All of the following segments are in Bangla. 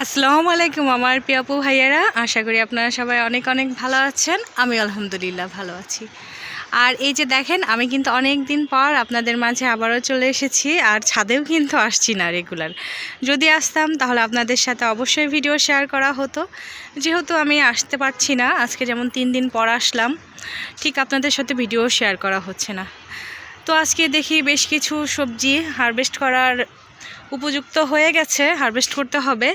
আসসালামু আলাইকুম আমার প্রিয় আপু ভাইয়ারা, আশা করি আপনারা সবাই অনেক অনেক ভালো আছেন। আমি আলহামদুলিল্লাহ ভালো আছি। আর এই যে দেখেন, আমি কিন্তু অনেক দিন পর আপনাদের মাঝে আবারও চলে এসেছি। আর ছাদেও কিন্তু আসছি না রেগুলার। যদি আসতাম তাহলে আপনাদের সাথে অবশ্যই ভিডিও শেয়ার করা হতো। যেহেতু আমি আসতে পারছি না, আজকে যেমন 3 দিন পর আসলাম, ঠিক আপনাদের সাথে ভিডিও শেয়ার করা হচ্ছে না। তো আজকে দেখি বেশ কিছু সবজি হারভেস্ট করার উপযুক্ত হয়ে গেছে, হারভেস্ট করতে হবে।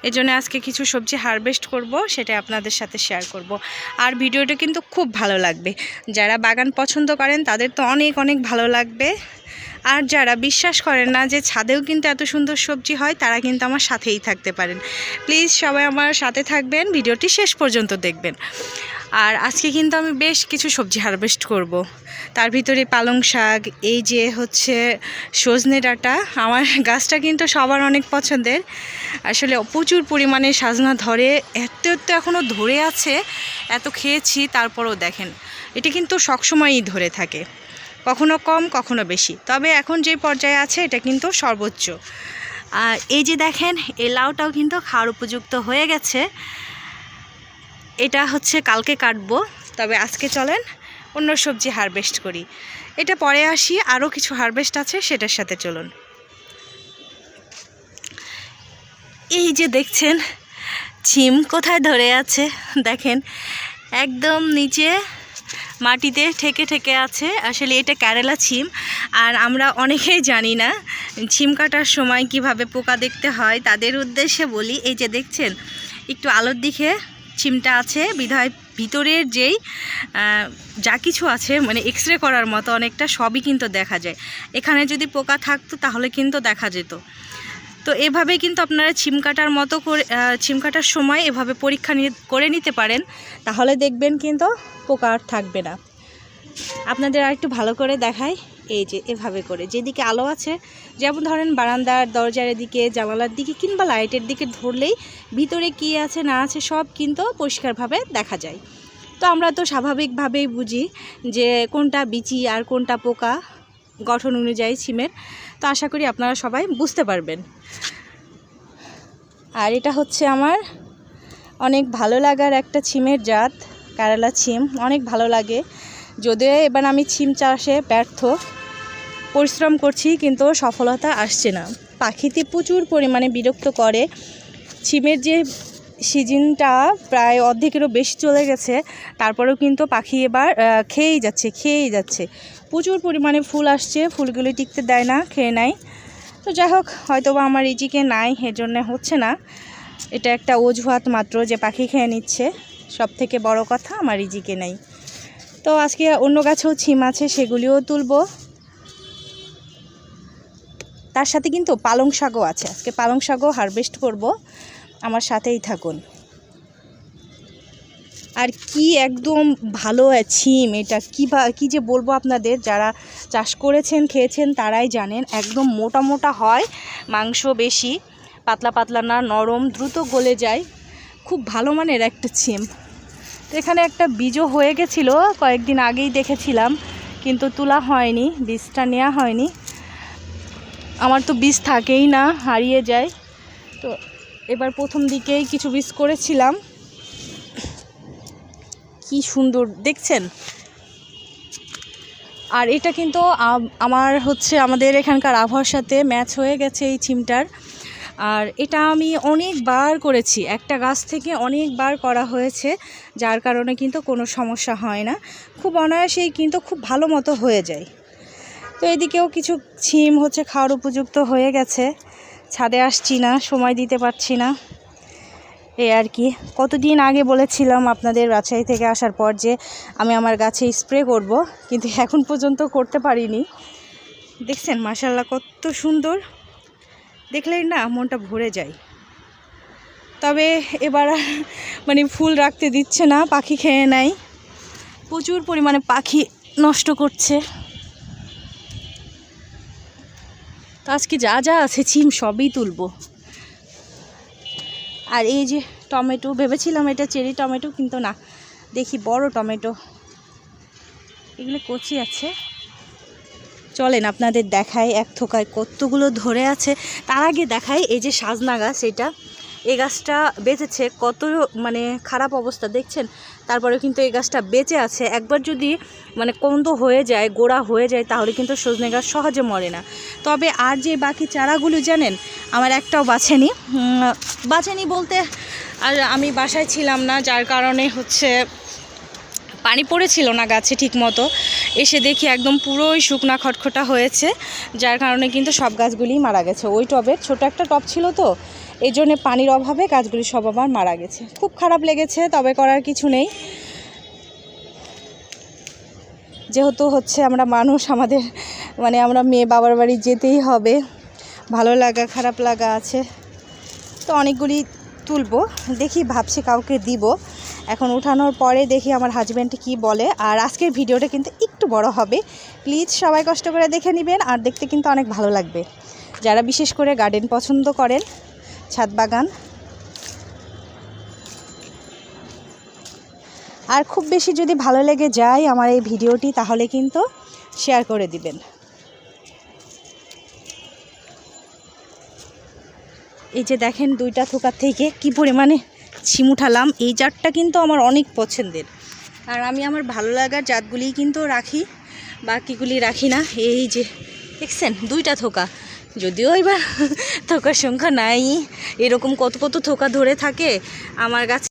এজন্য আজকে কিছু সবজি হারভেস্ট করব, সেটা আপনাদের সাথে শেয়ার করব। আর ভিডিওটা কিন্তু খুব ভালো লাগবে। যারা বাগান পছন্দ করেন তাদের তো অনেক অনেক ভালো লাগবে। আর যারা বিশ্বাস করেন না যে ছাদেও কিন্তু এত সুন্দর সবজি হয়, তারা কিন্তু আমার সাথেই থাকতে পারেন। প্লিজ সবাই আমার সাথে থাকবেন, ভিডিওটি শেষ পর্যন্ত দেখবেন। আর আজকে কিন্তু আমি বেশ কিছু সবজি হারভেস্ট করব। তার ভিতরে পালং শাক, এই যে হচ্ছে সজনে ডাঁটা। আমার গাছটা কিন্তু সবার অনেক পছন্দের। আসলে প্রচুর পরিমাণে সজনা ধরে, এত এখনও ধরে আছে। এত খেয়েছি, তারপরেও দেখেন এটি কিন্তু সবসময়ই ধরে থাকে, কখনো কম কখনো বেশি। তবে এখন যে পর্যায়ে আছে এটা কিন্তু সর্বোচ্চ। আর এই যে দেখেন, এই লাউটাও কিন্তু খাওয়ার উপযুক্ত হয়ে গেছে। এটা হচ্ছে কালকে কাটবো, তবে আজকে চলেন অন্য সবজি হারভেস্ট করি। এটা পরে আসি, আরও কিছু হারভেস্ট আছে, সেটার সাথে চলুন। এই যে দেখছেন ছিম কোথায় ধরে আছে, দেখেন একদম নিচে মাটিতে ঠেকে ঠেকে আছে। আসলে এটা কেরালা ছিম। আর আমরা অনেকেই জানি না ছিম কাটার সময় কিভাবে পোকা দেখতে হয়। তাদের উদ্দেশ্যে বলি, এই যে দেখছেন একটু আলোর দিকে ছিমটা আছে, বিধায় ভিতরের যেই যা কিছু আছে, মানে এক্সরে করার মতো অনেকটা সবই কিন্তু দেখা যায়। এখানে যদি পোকা থাকতো তাহলে কিন্তু দেখা যেত। তো এভাবে কিন্তু আপনারা ছিম কাটার মতো করে ছিম কাটার সময় এভাবে পরীক্ষা করে নিতে পারেন, তাহলে দেখবেন কিন্তু পোকা আর থাকবে না। আপনাদের আর একটু ভালো করে দেখাই। এই যে এভাবে করে যেদিকে আলো আছে, যেমন ধরেন বারান্দার দরজার দিকে, জানালার দিকে কিংবা লাইটের দিকে ধরলেই ভিতরে কি আছে না আছে সব কিন্তু পরিষ্কারভাবে দেখা যায়। তো আমরা তো স্বাভাবিকভাবেই বুঝি যে কোনটা বিচি আর কোনটা পোকা, গঠন অনুযায়ী ছিমের। তো আশা করি আপনারা সবাই বুঝতে পারবেন। আর এটা হচ্ছে আমার অনেক ভালো লাগার একটা ছিমের জাত, কেরালা ছিম। অনেক ভালো লাগে। যদিও এবার আমি ছিম চাষে ব্যর্থ, পরিশ্রম করছি কিন্তু সফলতা আসছে না। পাখিতে প্রচুর পরিমাণে বিরক্ত করে। ছিমের যে সিজনটা প্রায় অর্ধেকেরও বেশি চলে গেছে, তারপরেও কিন্তু পাখি এবার খেয়েই যাচ্ছে। প্রচুর পরিমাণে ফুল আসছে, ফুলগুলি টিকতে দেয় না, খেয়ে নেয়। তো যাই হোক, হয়তো বা আমার রিজিকে নাই, এর জন্য হচ্ছে না। এটা একটা অজুহাত মাত্র যে পাখি খেয়ে নিচ্ছে। সব থেকে বড় কথা, আমার রিজিকে নেই। তো আজকে অন্য গাছেও ছিম আছে, সেগুলিও তুলবো। তার সাথে কিন্তু পালং শাকও আছে, আজকে পালং শাকও হারভেস্ট করব। আমার সাথেই থাকুন। আর কি একদম ভালো ছিম এটা, কী যে বলবো আপনাদের, যারা চাষ করেছেন খেয়েছেন তারাই জানেন। একদম মোটা মোটা হয়, মাংস বেশি, পাতলা পাতলা না, নরম, দ্রুত গলে যায়। খুব ভালো মানের একটা ছিম। তো এখানে একটা বীজও হয়ে গেছিলো, কয়েকদিন আগেই দেখেছিলাম, কিন্তু তোলা হয়নি, বীজটা নেওয়া হয়নি। আমার তো বীজ থাকেই না, হারিয়ে যায়। তো এবার প্রথম দিকেই কিছু বীজ করেছিলাম। কি সুন্দর দেখছেন। আর এটা কিন্তু আমার হচ্ছে আমাদের এখানকার আবহাওয়ার সাথে ম্যাচ হয়ে গেছে এই ছিমটার। আর এটা আমি অনেকবার করেছি, একটা গাছ থেকে অনেকবার করা হয়েছে, যার কারণে কিন্তু কোনো সমস্যা হয় না। খুব অনায়াসেই কিন্তু খুব ভালো মতো হয়ে যায়। তো এদিকেও কিছু ছিম হচ্ছে খাওয়ার উপযুক্ত হয়ে গেছে। ছাদে আসছি না, সময় দিতে পারছি না, এই আর কি। কতদিন আগে বলেছিলাম আপনাদের রাজশাহী থেকে আসার পর যে আমি আমার গাছে স্প্রে করব, কিন্তু এখন পর্যন্ত করতে পারিনি। দেখছেন মাশাআল্লাহ কত সুন্দর, দেখলেই না মনটা ভরে যায়। তবে এবার মানে ফুল রাখতে দিচ্ছে না, পাখি খেয়ে নেয়, প্রচুর পরিমাণে পাখি নষ্ট করছে। তো আজকে যা যা আছে ছিম সবই তুলবো। আর এই যে টমেটো, ভেবেছিলাম এটা চেরি টমেটো, কিন্তু না, দেখি বড় টমেটো। এগুলো কচি আছে। চলেন আপনাদের দেখাই এক থোকায় কতগুলো ধরে আছে। তার আগে দেখাই এই যে সাজনা গাছ, এটা এই গাছটা বেঁচেছে, কত মানে খারাপ অবস্থা দেখছেন, তারপরে কিন্তু এই গাছটা বেঁচে আছে। একবার যদি মানে কন্দ হয়ে যায়, গোড়া হয়ে যায়, তাহলে কিন্তু সজনে গাছ সহজে মরে না। তবে আর যে বাকি চারাগুলো জানেন আমার একটাও বাঁচেনি বলতে, আর আমি বাসায় ছিলাম না, যার কারণে হচ্ছে পানি পড়েছিল না গাছে ঠিক মতো, এসে দেখি একদম পুরোই শুকনা খটখটা হয়েছে, যার কারণে কিন্তু সব গাছগুলি মারা গেছে। ওই টবের ছোট একটা টব ছিল তো, এই জন্যে পানির অভাবে গাছগুলি সব আবার মারা গেছে। খুব খারাপ লেগেছে, তবে করার কিছু নেই, যেহেতু হচ্ছে আমরা মানুষ, আমাদের মানে আমরা মেয়ে বাবার বাড়ি যেতেই হবে, ভালো লাগা খারাপ লাগা আছে, তো অনেকগুলি তুলবো, দেখি ভাবছি কাউকে দিব। এখন উঠানোর পরে দেখি আমার হাজব্যান্ড কি বলে। আর আজকের ভিডিওটা কিন্তু একটু বড় হবে, প্লিজ সবাই কষ্ট করে দেখে নেবেন, আর দেখতে কিন্তু অনেক ভালো লাগবে। যারা বিশেষ করে গার্ডেন পছন্দ করেন, ছাদ বাগান, আর খুব বেশি যদি ভালো লেগে যায় আমার এই ভিডিওটি, তাহলে কিন্তু শেয়ার করে দিবেন। এই যে দেখেন দুইটা থোকার থেকে কি পরিমাণে ছিম উঠালাম। এই জাতটা কিন্তু আমার অনেক পছন্দের, আর আমি আমার ভালো লাগার জাতগুলিই কিন্তু রাখি, বাকিগুলি রাখি না। এই যে দেখছেন দুইটা থোকা, যদিও এবার থোকার সংখ্যা নাই, এরকম কত কত থোকা ধরে থাকে আমার গাছে।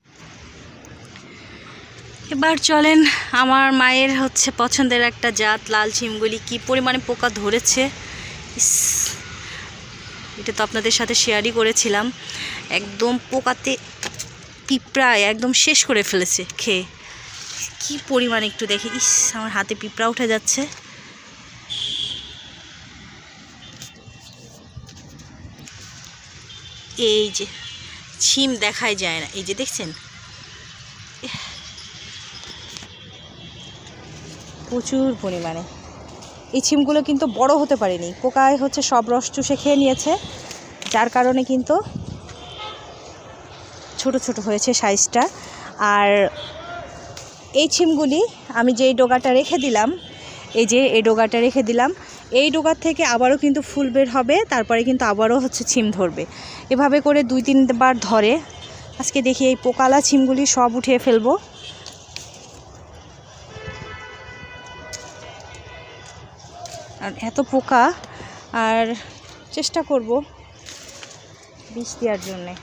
এবার চলেন, আমার মায়ের হচ্ছে পছন্দের একটা জাত লাল ছিমগুলি কি পরিমাণে পোকা ধরেছে, এটা তো আপনাদের সাথে শেয়ারই করেছিলাম। একদম পোকাতে পিঁপড়ায় একদম শেষ করে ফেলেছে খেয়ে, কি পরিমাণে একটু দেখে, আমার হাতে পিঁপড়া উঠে যাচ্ছে। এই যে ছিম দেখাই যায় না, এই যে দেখছেন প্রচুর পরিমাণে। এই ছিমগুলো কিন্তু বড় হতে পারেনি, পোকায় হচ্ছে সব রস চুষে খেয়ে নিয়েছে, যার কারণে কিন্তু ছোট ছোট হয়েছে সাইজটা। আর এই ছিমগুলি আমি যেই ডোগাটা রেখে দিলাম, এই যে এই ডোগাটা রেখে দিলাম, এই ডোগার থেকে আবারও কিন্তু ফুল বের হবে, তারপরে কিন্তু আবারও হচ্ছে ছিম ধরবে, এভাবে করে 2-3বার ধরে। আজকে দেখি এই পোকালা ছিমগুলি সব উঠিয়ে ফেলবো। আর এত পোকা, আর চেষ্টা করব বিষ দেওয়ার জন্যে।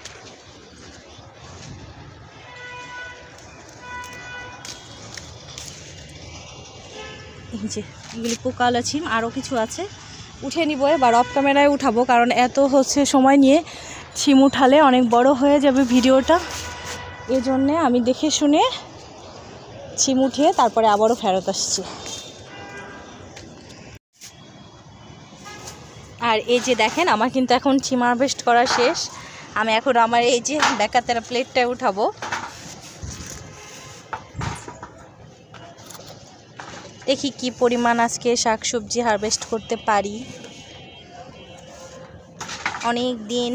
এই যে এগুলি পোকালা ছিম, আরও কিছু আছে, উঠে নিব এবার, অফ ক্যামেরায় উঠাবো, কারণ এত হচ্ছে সময় নিয়ে ছিম উঠালে অনেক বড় হয়ে যাবে ভিডিওটা, এই জন্যে আমি দেখে শুনে ছিম উঠিয়ে তারপরে আবারও ফেরত আসছি। আর এই যে দেখেন আমার কিন্তু এখন ছিম হারভেস্ট করা শেষ, আমি এখন আমার এই যে বেকাতেরা প্লেটটায় উঠাবো। দেখি কি পরিমাণ আজকে শাকসবজি হারভেস্ট করতে পারি। অনেক দিন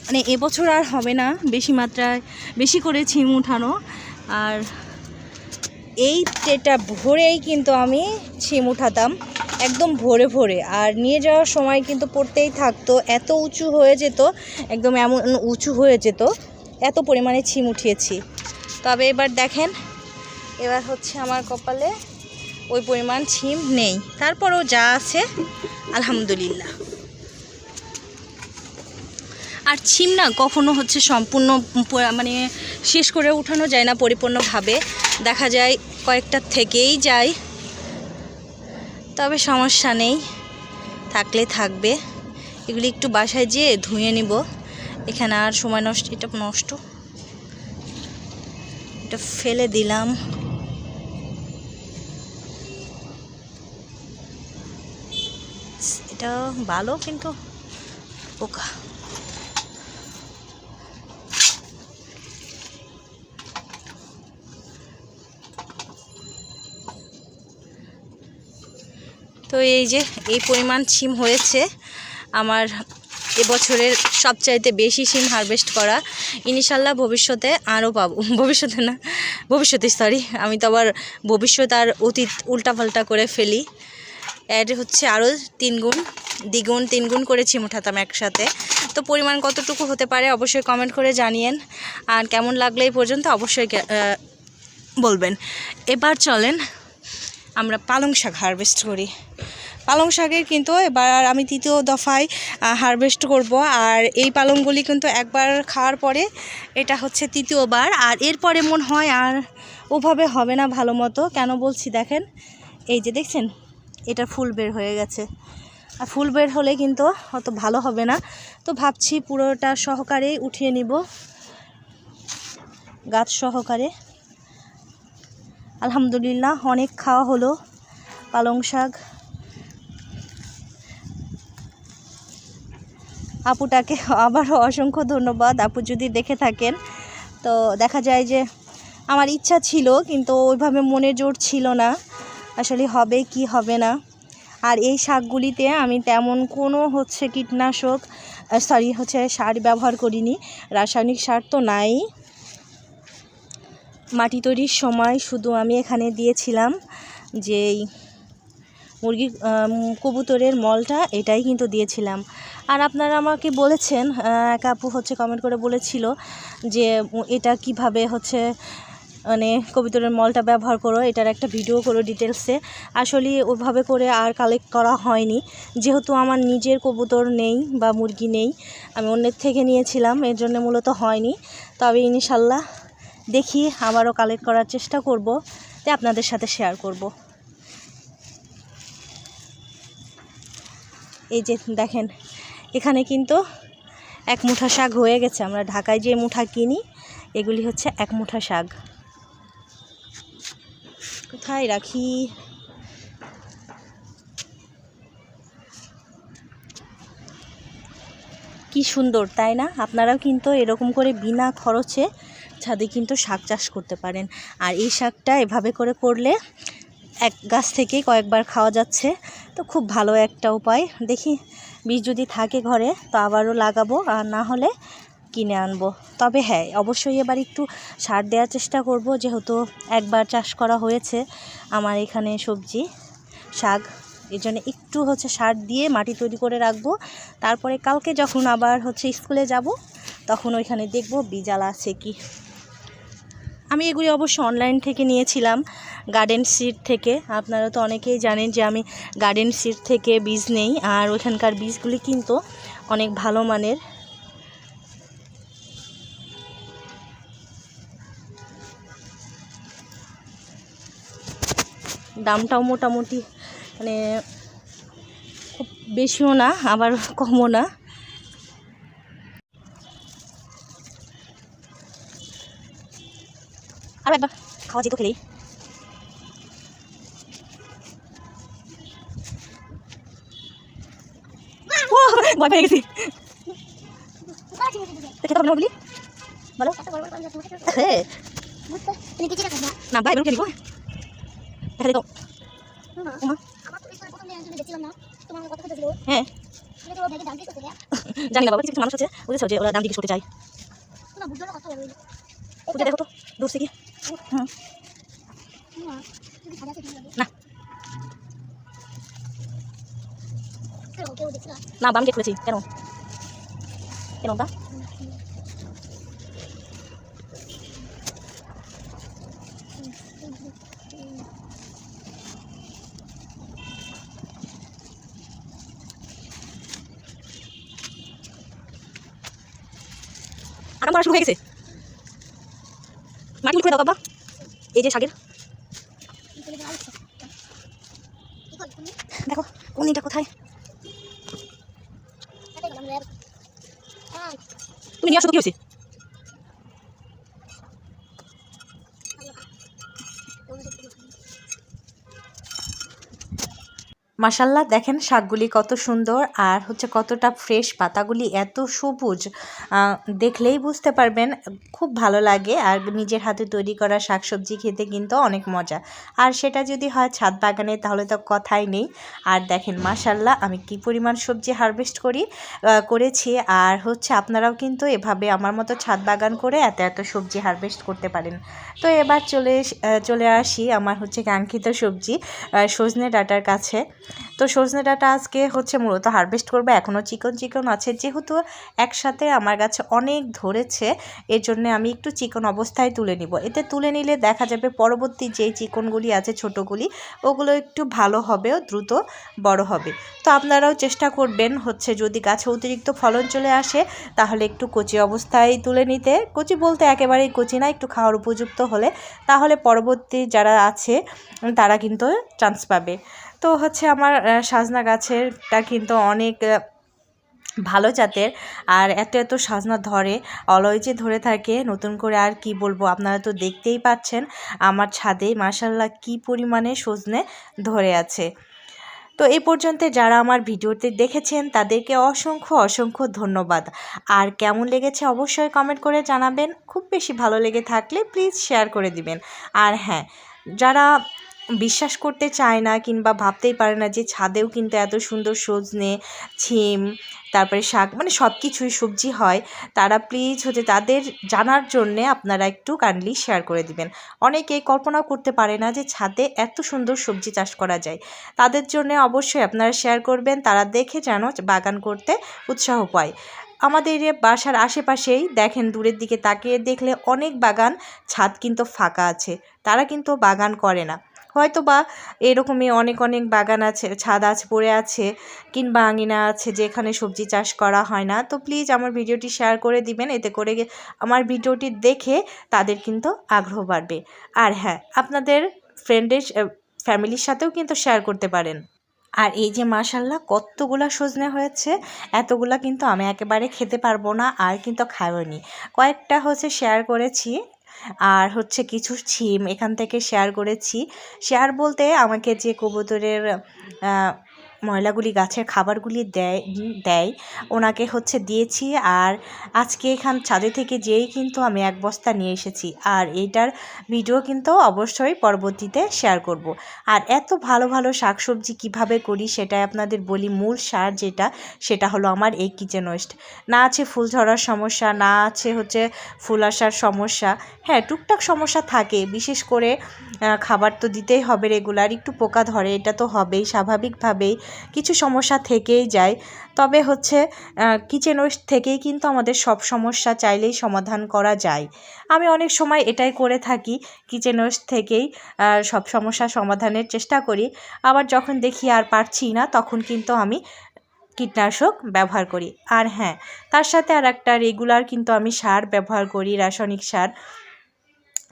মানে এবছর আর হবে না বেশি মাত্রায় বেশি করে ছিম উঠানো, আর এই ট্রেটা ভরেই কিন্তু আমি ছিম উঠাতাম, একদম ভরে ভরে, আর নিয়ে যাওয়ার সময় কিন্তু পড়তেই থাকতো, এত উঁচু হয়ে যেত, একদম এমন উঁচু হয়ে যেত, এত পরিমাণে ছিম উঠিয়েছি। তবে এবার দেখেন, এবার হচ্ছে আমার কপালে ওই পরিমাণ ছিম নেই, তারপরেও যা আছে আলহামদুলিল্লাহ। আর ছিম না কখনো হচ্ছে সম্পূর্ণ মানে শেষ করে উঠানো যায় না পরিপূর্ণভাবে, দেখা যায় কয়েকটা থেকেই যায়, তবে সমস্যা নেই, থাকলে থাকবে। এগুলি একটু বাসায় যেয়ে ধুয়ে নিব, এখানে আর সময় নষ্ট, এটা নষ্ট, এটা ফেলে দিলাম। এটা ভালো কিন্তু পোকা। তো এই যে এই পরিমাণ ছিম হয়েছে আমার এবছরের সবচাইতে বেশি সিম হারভেস্ট করা। ইনশাল্লাহ ভবিষ্যতে আরও পাবো, ভবিষ্যতে সরি, আমি তো আবার ভবিষ্যৎ আর অতীত উল্টাপাল্টা করে ফেলি। অ্যাড হচ্ছে আরও 3 গুণ, দ্বিগুণ 3 গুণ করেছি মুঠাতাম একসাথে। তো পরিমাণ কতটুকু হতে পারে অবশ্যই কমেন্ট করে জানিয়েন, আর কেমন লাগলো এই পর্যন্ত অবশ্যই বলবেন। এবার চলেন আমরা পালং শাক হারভেস্ট করি। পালং শাকের কিন্তু এবার আমি 3য় দফায় হারভেস্ট করব। আর এই পালংগুলি কিন্তু একবার খাওয়ার পরে এটা হচ্ছে 3য় বার। আর এরপরে মনে হয় আর ওভাবে হবে না ভালো মতো। কেন বলছি দেখেন, এই যে দেখছেন এটা ফুল বের হয়ে গেছে। আর ফুল বের হলে কিন্তু অত ভালো হবে না। তো ভাবছি পুরোটা সহকারে উঠিয়ে নিব, গাছ সহকারে। আলহামদুলিল্লাহ অনেক খাওয়া হলো পালং শাক। আপুটাকে আবারও অসংখ্য ধন্যবাদ। আপু যদি দেখে থাকেন, তো দেখা যায় যে আমার ইচ্ছা ছিল কিন্তু ওইভাবে মনে জোর ছিল না আসলে হবে কি হবে না। আর এই শাকগুলিতে আমি তেমন কোনো হচ্ছে কীটনাশক সার ব্যবহার করিনি, রাসায়নিক সার তো নাই। মাটি তৈরির সময় শুধু আমি এখানে দিয়েছিলাম যে কবুতরের মলটা, এটাই কিন্তু দিয়েছিলাম। আর আপনারা আমাকে বলেছেন, এক আপু হচ্ছে কমেন্ট করে বলেছিল যে এটা কিভাবে হচ্ছে মানে কবুতরের মলটা ব্যবহার করো, এটার একটা ভিডিও করো ডিটেলসে। আসলে ওইভাবে করে আর কালেক্ট করা হয়নি, যেহেতু আমার নিজের কবুতর নেই বা মুরগি নেই, আমি অন্যের থেকে নিয়েছিলাম, এর জন্য মূলত হয়নি। তবে ইনশাল্লাহ দেখি আবারও কালেক্ট করার চেষ্টা করব, তাই আপনাদের সাথে শেয়ার করব। এই যে দেখেন এখানে কিন্তু 1 মুঠা শাক হয়ে গেছে। আমরা ঢাকায় যে মুঠা কিনি এগুলি হচ্ছে 1 মুঠা শাক। কোথায় রাখি, কি সুন্দর তাই না? আপনারাও কিন্তু এরকম করে বিনা খরচে ছাদে কিন্তু শাক চাষ করতে পারেন। আর এই শাকটা এভাবে করে করলে এক গাছ থেকেই কয়েকবার খাওয়া যাচ্ছে, তো খুব ভালো একটা উপায়। দেখি বীজ যদি থাকে ঘরে তো আবারও লাগাবো, আর না হলে কিনে আনবো। তবে হ্যাঁ, অবশ্যই এবার একটু সার দেওয়ার চেষ্টা করব, যেহেতু একবার চাষ করা হয়েছে আমার এখানে সবজি শাক, এই জন্য একটু হচ্ছে সার দিয়ে মাটি তৈরি করে রাখবো। তারপরে কালকে যখন আবার হচ্ছে স্কুলে যাব তখন ওইখানে দেখব বীজালা আছে কি। আমি এগুলি অবশ্য অনলাইন থেকে নিয়েছিলাম, গার্ডেন সিড থেকে। আপনারা তো অনেকেই জানেন যে আমি গার্ডেন সিড থেকে বীজ নেই, আর ওইখানকার বীজগুলি কিন্তু অনেক ভালো মানের। দামটাও মোটামুটি মানে খুব বেশিও না আবার কমও না। আর একবার খাওয়া যেত খেলেই। ভয় পেয়ে গেছি। খেতে হবে না বলি বলো না ভাই, এগুলো নিব দেখা দিত। হ্যাঁ জানি না বাবা, কিছু কিছু মানুষ আছে বুঝেছো যে ওরা দাম জিজ্ঞেস করতে চায়। দেখো তো দূর থেকে না না বাম গেট খুলেছি কেন কেন বা আরাম করা শুরু হয়ে গেছে। মাটি খুলে দাও বাবা, এই যে শাকের দেখো কোনটা কোথায়। তুমি নিয়ে আসো তো কি হয়েছে? মাশাল্লাহ দেখেন শাকগুলি কত সুন্দর, আর হচ্ছে কতটা ফ্রেশ, পাতাগুলি এত সবুজ, দেখলেই বুঝতে পারবেন খুব ভালো লাগে। আর নিজের হাতে তৈরি করা শাকসবজি খেতে কিন্তু অনেক মজা, আর সেটা যদি হয় ছাদ বাগানে তাহলে তো কথাই নেই। আর দেখেন মাশাল্লাহ আমি কি পরিমাণ সবজি হারভেস্ট করেছি। আর হচ্ছে আপনারাও কিন্তু এভাবে আমার মতো ছাদ বাগান করে এত এত সবজি হারভেস্ট করতে পারেন। তো এবার চলে আসি আমার হচ্ছে কাঙ্ক্ষিত সবজি সজনে ডাঁটার কাছে। তো সজনে ডাঁটা আজকে হচ্ছে মূলত হারভেস্ট করবো। এখনও চিকন চিকন আছে, যেহেতু একসাথে আমার গাছে অনেক ধরেছে এর জন্য আমি একটু চিকন অবস্থায় তুলে নিব। এতে তুলে নিলে দেখা যাবে পরবর্তী যেই চিকনগুলি আছে ছোটোগুলি ওগুলো একটু ভালো হবে, দ্রুত বড় হবে। তো আপনারাও চেষ্টা করবেন হচ্ছে যদি গাছে অতিরিক্ত ফলন চলে আসে তাহলে একটু কচি অবস্থায় তুলে নিতে। কচি বলতে একেবারেই কচি না, একটু খাওয়ার উপযুক্ত হলে, তাহলে পরবর্তী যারা আছে তারা কিন্তু চান্স পাবে। তো হচ্ছে আমার সাজনা গাছেরটা কিন্তু অনেক ভালো জাতের, আর এত এত সাজনা ধরে, অলওয়েজে ধরে থাকে। নতুন করে আর কি বলবো, আপনারা তো দেখতেই পাচ্ছেন আমার ছাদে মাশাআল্লাহ কি পরিমাণে সজনে ধরে আছে। তো এই পর্যন্ত যারা আমার ভিডিওতে দেখেছেন তাদেরকে অসংখ্য অসংখ্য ধন্যবাদ। আর কেমন লেগেছে অবশ্যই কমেন্ট করে জানাবেন। খুব বেশি ভালো লেগে থাকলে প্লিজ শেয়ার করে দিবেন। আর হ্যাঁ, যারা বিশ্বাস করতে চায় না কিংবা ভাবতেই পারে না যে ছাদেও কিন্তু এত সুন্দর সজনে, ছিম, তারপরে শাক, মানে সব কিছুই সবজি হয়, তারা প্লিজ হচ্ছে তাদের জানার জন্যে আপনারা একটু কাইন্ডলি শেয়ার করে দিবেন। অনেকেই কল্পনাও করতে পারে না যে ছাদে এত সুন্দর সবজি চাষ করা যায়। তাদের জন্য অবশ্যই আপনারা শেয়ার করবেন, তারা দেখে যেন বাগান করতে উৎসাহ পায়। আমাদের বাসার আশেপাশেই দেখেন, দূরের দিকে তাকিয়ে দেখলে অনেক বাগান ছাদ কিন্তু ফাঁকা আছে, তারা কিন্তু বাগান করে না। হয়তো বা এরকমই অনেক অনেক বাগান আছে, ছাদ আছে, পড়ে আছে, কিংবা আঙিনা আছে যেখানে সবজি চাষ করা হয় না। তো প্লিজ আমার ভিডিওটি শেয়ার করে দিবেন, এতে করে আমার ভিডিওটি দেখে তাদের কিন্তু আগ্রহ বাড়বে। আর হ্যাঁ, আপনাদের ফ্রেন্ডের ফ্যামিলির সাথেও কিন্তু শেয়ার করতে পারেন। আর এই যে মাশাআল্লাহ কতগুলা সজনে হয়েছে, এতগুলা কিন্তু আমি একেবারে খেতে পারবো না, আর কিন্তু খাইওনি। কয়েকটা হচ্ছে শেয়ার করেছি, আর হচ্ছে কিছু ছিম এখান থেকে শেয়ার করেছি। শেয়ার বলতে আমাকে যে কবুতরের ময়লাগুলি গাছের খাবারগুলি দেয় ওনাকে হচ্ছে দিয়েছি। আর আজকে এখান ছাদে থেকে যেই কিন্তু আমি এক বস্তা নিয়ে এসেছি, আর এইটার ভিডিও কিন্তু অবশ্যই পরবর্তীতে শেয়ার করব। আর এত ভালো ভালো শাকসবজি কিভাবে করি সেটাই আপনাদের বলি। মূল সার যেটা, সেটা হলো আমার এই কিচেন ওয়েস্ট। না আছে ফুল ঝরার সমস্যা, না আছে হচ্ছে ফুল আসার সমস্যা। হ্যাঁ, টুকটাক সমস্যা থাকে, বিশেষ করে খাবার তো দিতেই হবে রেগুলার, একটু পোকা ধরে, এটা তো হবেই, স্বাভাবিকভাবেই কিছু সমস্যা থেকেই যায়। তবে হচ্ছে কিচেন ওয়েস্ট থেকেই কিন্তু আমাদের সব সমস্যা চাইলেই সমাধান করা যায়। আমি অনেক সময় এটাই করে থাকি, কিচেন ওয়েস্ট থেকেই সব সমস্যা সমাধানের চেষ্টা করি। আবার যখন দেখি আর পারছি না, তখন কিন্তু আমি কীটনাশক ব্যবহার করি। আর হ্যাঁ, তার সাথে আর একটা রেগুলার কিন্তু আমি সার ব্যবহার করি, রাসায়নিক সার।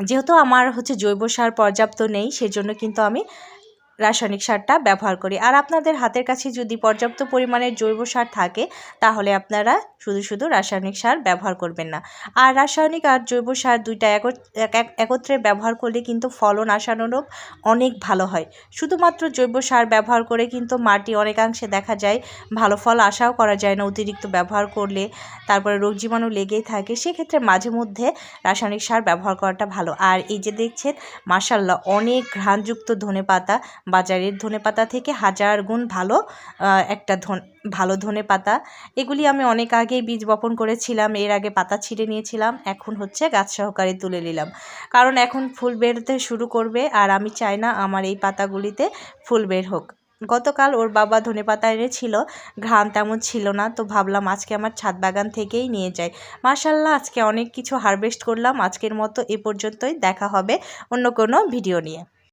যেহেতু আমার হচ্ছে জৈব সার পর্যাপ্ত নেই, সেজন্য কিন্তু আমি রাসায়নিক সারটা ব্যবহার করি। আর আপনাদের হাতের কাছে যদি পর্যাপ্ত পরিমাণের জৈব সার থাকে তাহলে আপনারা শুধু শুধু রাসায়নিক সার ব্যবহার করবেন না। আর রাসায়নিক আর জৈব সার দুইটা একত্রে ব্যবহার করলে কিন্তু ফলন আশানুরূপ অনেক ভালো হয়। শুধুমাত্র জৈব সার ব্যবহার করে কিন্তু মাটি অনেকাংশে দেখা যায় ভালো ফল আশাও করা যায় না অতিরিক্ত ব্যবহার করলে, তারপরে রোগ জীবাণু লেগেই থাকে। সেক্ষেত্রে মাঝে মধ্যে রাসায়নিক সার ব্যবহার করাটা ভালো। আর এই যে দেখছেন মাশাআল্লাহ অনেক ঘ্রাণযুক্ত ধনেপাতা, বাজারের ধনেপাতা থেকে হাজার গুণ ভালো একটা ভালো ধনেপাতা। এগুলি আমি অনেক আগেই বীজ বপন করেছিলাম, এর আগে পাতা ছিঁড়ে নিয়েছিলাম, এখন হচ্ছে গাছ সহকারে তুলে নিলাম, কারণ এখন ফুল বেরোতে শুরু করবে। আর আমি চাই না আমার এই পাতাগুলিতে ফুল বের হোক। গতকাল ওর বাবা ধনেপাতা এনেছিল, ঘ্রাণ তেমন ছিল না, তো ভাবলাম আজকে আমার ছাদ বাগান থেকেই নিয়ে যাই। মাশাআল্লাহ আজকে অনেক কিছু হারভেস্ট করলাম। আজকের মতো এ পর্যন্তই, দেখা হবে অন্য কোনো ভিডিও নিয়ে।